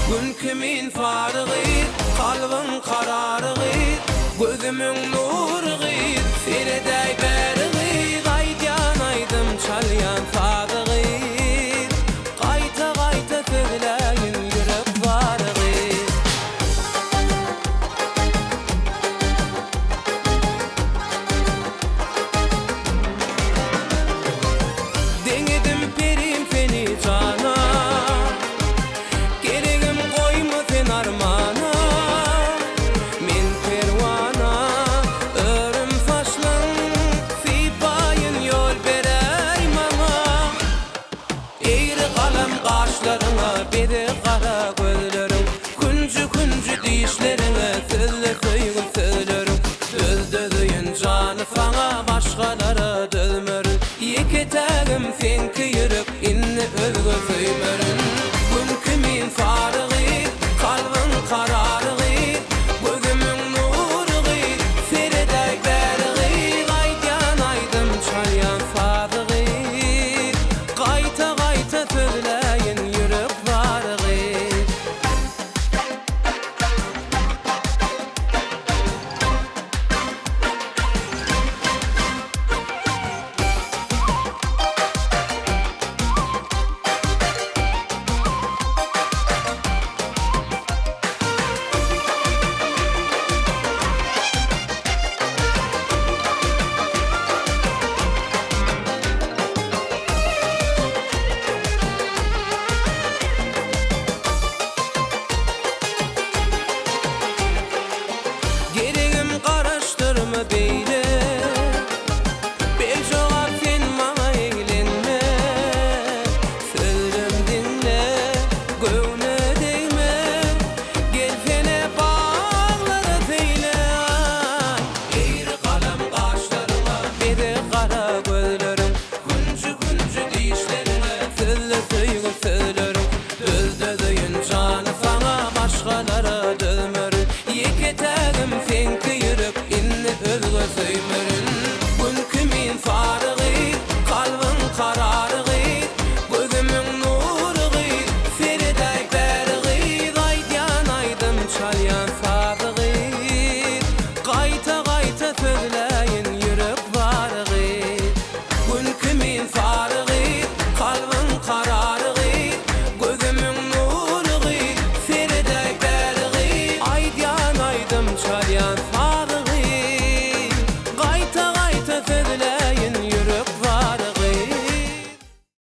Gün kimin farıgı, kalbim kararıgı, gözümün nurıgı, seni dey berıgı, gaytyan aydım çalyan fadıgı, gayta gayta söyleyin yürek varıgı. Denedim perim seni cana, geregim koyma sen armana, men pervana, örüm saçlın, sipayin yol berey mama. Eğri kalam kaşlarına, beri kara gözlerim, küncü küncü dişlerine, söyle söygün söylerim. Öldüğün canı sana, başkalara dözmerim. Yeketagim senki yürek, inni özgü söymerim.